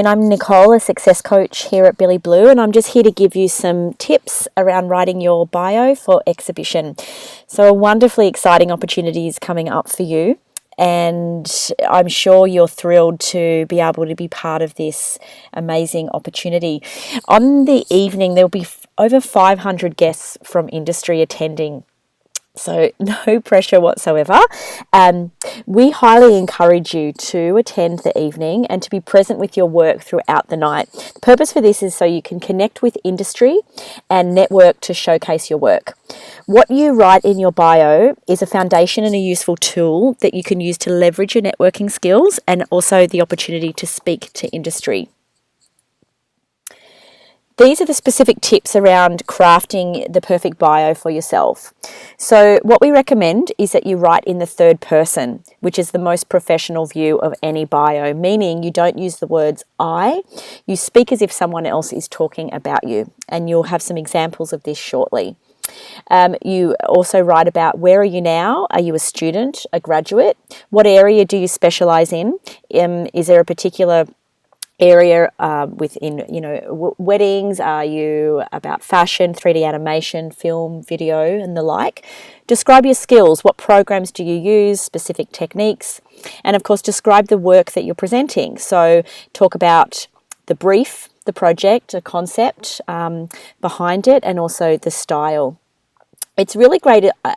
I'm Nicole, a success coach here at Billy Blue, and I'm just here to give you some tips around writing your bio for exhibition. So a wonderfully exciting opportunity is coming up for you, and I'm sure you're thrilled to be able to be part of this amazing opportunity. On the evening, there'll be over 500 guests from industry attending. So no pressure whatsoever. We highly encourage you to attend the evening and to be present with your work throughout the night. The purpose for this is so you can connect with industry and network to showcase your work. What you write in your bio is a foundation and a useful tool that you can use to leverage your networking skills and also the opportunity to speak to industry. These are the specific tips around crafting the perfect bio for yourself. So what we recommend is that you write in the third person, which is the most professional view of any bio, meaning you don't use the words I, you speak as if someone else is talking about you, and you'll have some examples of this shortly. You also write about where are you now? Are you a student, a graduate? What area do you specialise in? Is there a particular area within, weddings? Are you about fashion, 3D animation, film, video, and the like? Describe your skills. What programs do you use? Specific techniques. And of course, describe the work that you're presenting. So talk about the brief, the project, a concept behind it, and also the style. It's really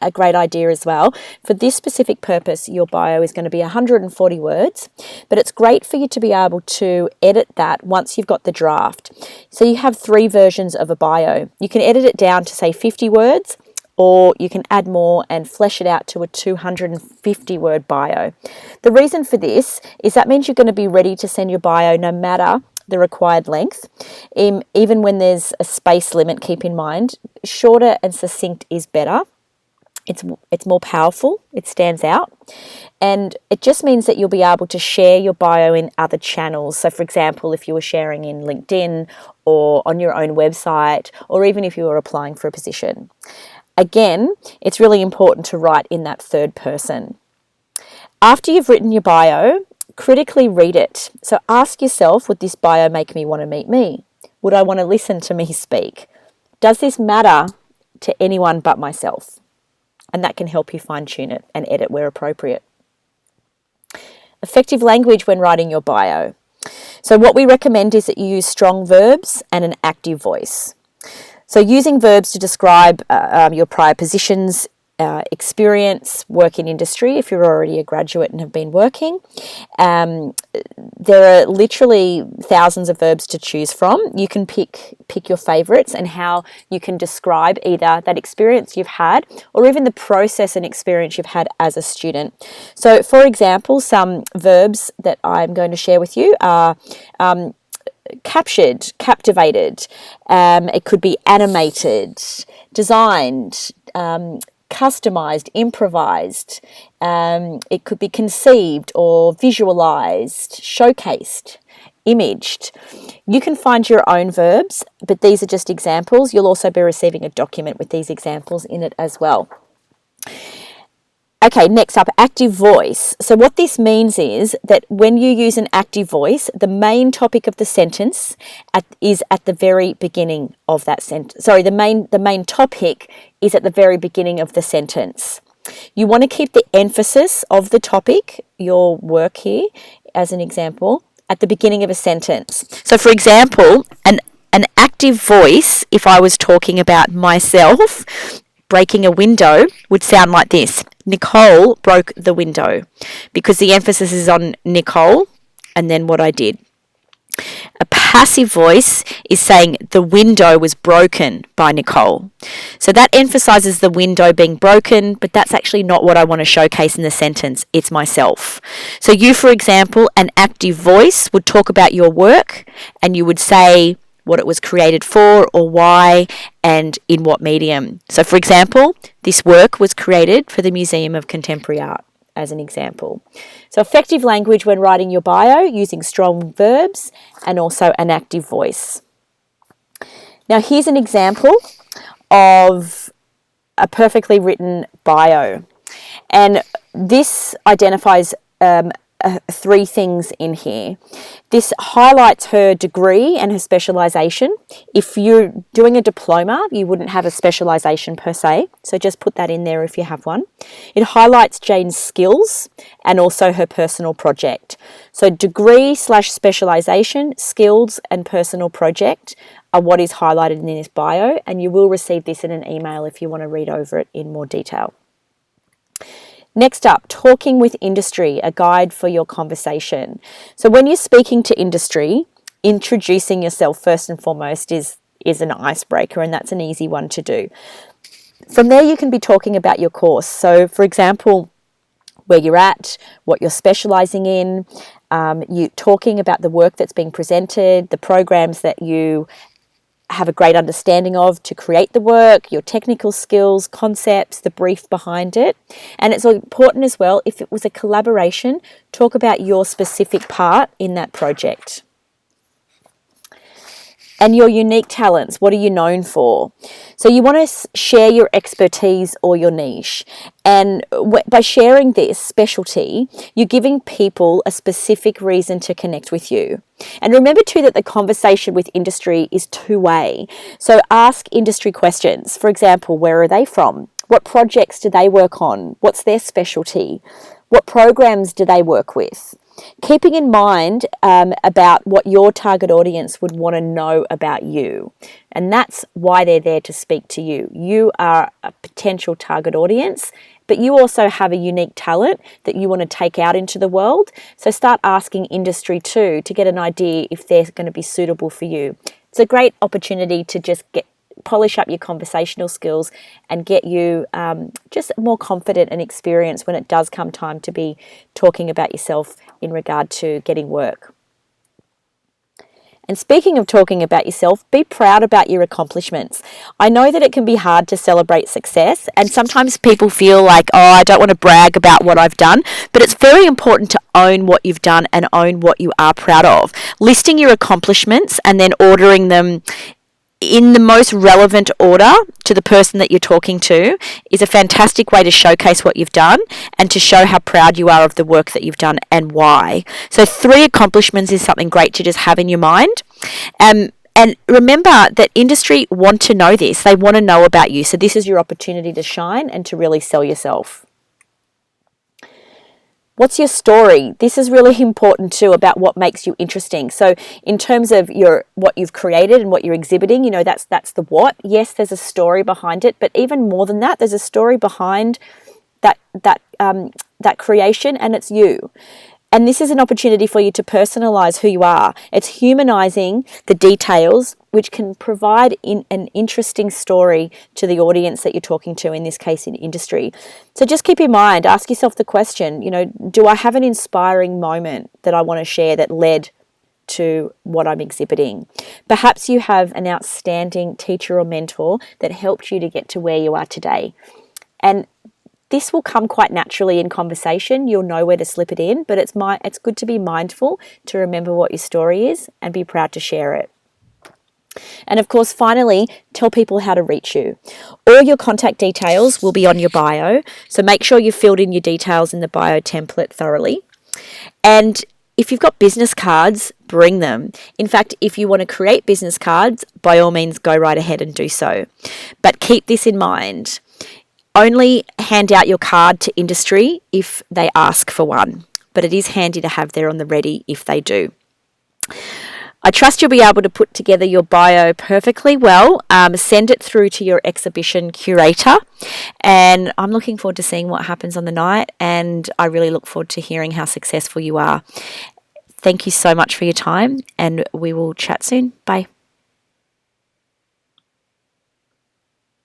a great idea as well. For this specific purpose, your bio is going to be 140 words, but it's great for you to be able to edit that once you've got the draft. So you have 3 versions of a bio. You can edit it down to say 50 words, or you can add more and flesh it out to a 250 word bio. The reason for this is that means you're going to be ready to send your bio no matter the required length. Even when there's a space limit, keep in mind, shorter and succinct is better. It's more powerful, it stands out, and it just means that you'll be able to share your bio in other channels. So for example, if you were sharing in LinkedIn or on your own website, or even if you were applying for a position. Again, it's really important to write in that third person. After you've written your bio, critically read it. So ask yourself, would this bio make me want to meet me? Would I want to listen to me speak? Does this matter to anyone but myself? And that can help you fine-tune it and edit where appropriate. Effective language when writing your bio. So what we recommend is that you use strong verbs and an active voice. So using verbs to describe your prior positions, experience, work in industry if you're already a graduate and have been working. There are literally thousands of verbs to choose from. You can pick your favourites and how you can describe either that experience you've had or even the process and experience you've had as a student. So for example, some verbs that I'm going to share with you are captured, captivated, it could be animated, designed, customized, improvised, it could be conceived or visualized, showcased, imaged. You can find your own verbs, but these are just examples. You'll also be receiving a document with these examples in it as well. Okay, next up, active voice. So what this means is that when you use an active voice, the main topic of the sentence is at the very beginning of that sentence. Sorry, the main topic is at the very beginning of the sentence. You want to keep the emphasis of the topic, your work here, as an example, at the beginning of a sentence. So for example, an active voice, if I was talking about myself breaking a window, would sound like this. Nicole broke the window, because the emphasis is on Nicole and then what I did. A passive voice is saying the window was broken by Nicole. So that emphasizes the window being broken, but that's actually not what I want to showcase in the sentence. It's myself. So you, for example, an active voice would talk about your work and you would say what it was created for or why and in what medium. So for example, this work was created for the Museum of Contemporary Art, as an example. So effective language when writing your bio, using strong verbs and also an active voice. Now here's an example of a perfectly written bio. And this identifies 3 things in here. This highlights her degree and her specialisation. If you're doing a diploma, you wouldn't have a specialisation per se, so just put that in there if you have one. It highlights Jane's skills and also her personal project. So degree / specialisation, skills and personal project are what is highlighted in this bio, and you will receive this in an email if you want to read over it in more detail. Next up, talking with industry, a guide for your conversation. So when you're speaking to industry, introducing yourself first and foremost is an icebreaker, and that's an easy one to do. From there, you can be talking about your course. So for example, where you're at, what you're specialising in, you talking about the work that's being presented, the programs that you have a great understanding of to create the work, your technical skills, concepts, the brief behind it. And it's important as well, if it was a collaboration, talk about your specific part in that project. And your unique talents, what are you known for? So you want to share your expertise or your niche. And by sharing this specialty, you're giving people a specific reason to connect with you. And remember too that the conversation with industry is two-way. So ask industry questions. For example, where are they from? What projects do they work on? What's their specialty? What programs do they work with? Keeping in mind about what your target audience would want to know about you. And that's why they're there to speak to you. You are a potential target audience, but you also have a unique talent that you want to take out into the world. So start asking industry too to get an idea if they're going to be suitable for you. It's a great opportunity to just polish up your conversational skills and get you just more confident and experienced when it does come time to be talking about yourself in regard to getting work. And speaking of talking about yourself, be proud about your accomplishments. I know that it can be hard to celebrate success, and sometimes people feel like, oh, I don't want to brag about what I've done, but it's very important to own what you've done and own what you are proud of. Listing your accomplishments and then ordering them in the most relevant order to the person that you're talking to is a fantastic way to showcase what you've done and to show how proud you are of the work that you've done and why. So 3 accomplishments is something great to just have in your mind. And remember that industry want to know this. They want to know about you. So this is your opportunity to shine and to really sell yourself. What's your story? This is really important too, about what makes you interesting. So in terms of what you've created and what you're exhibiting, that's the what. Yes, there's a story behind it, but even more than that, there's a story behind that creation, and it's you. And this is an opportunity for you to personalize who you are. It's humanizing the details, which can provide an interesting story to the audience that you're talking to, in this case in industry. So just keep in mind, ask yourself the question, do I have an inspiring moment that I want to share that led to what I'm exhibiting? Perhaps you have an outstanding teacher or mentor that helped you to get to where you are today. And this will come quite naturally in conversation. You'll know where to slip it in, but it's good to be mindful to remember what your story is and be proud to share it. And of course, finally, tell people how to reach you. All your contact details will be on your bio, so make sure you've filled in your details in the bio template thoroughly. And if you've got business cards, bring them. In fact, if you want to create business cards, by all means, go right ahead and do so. But keep this in mind. Only hand out your card to industry if they ask for one, but it is handy to have there on the ready if they do. I trust you'll be able to put together your bio perfectly well. Send it through to your exhibition curator, and I'm looking forward to seeing what happens on the night, and I really look forward to hearing how successful you are. Thank you so much for your time, and we will chat soon. Bye.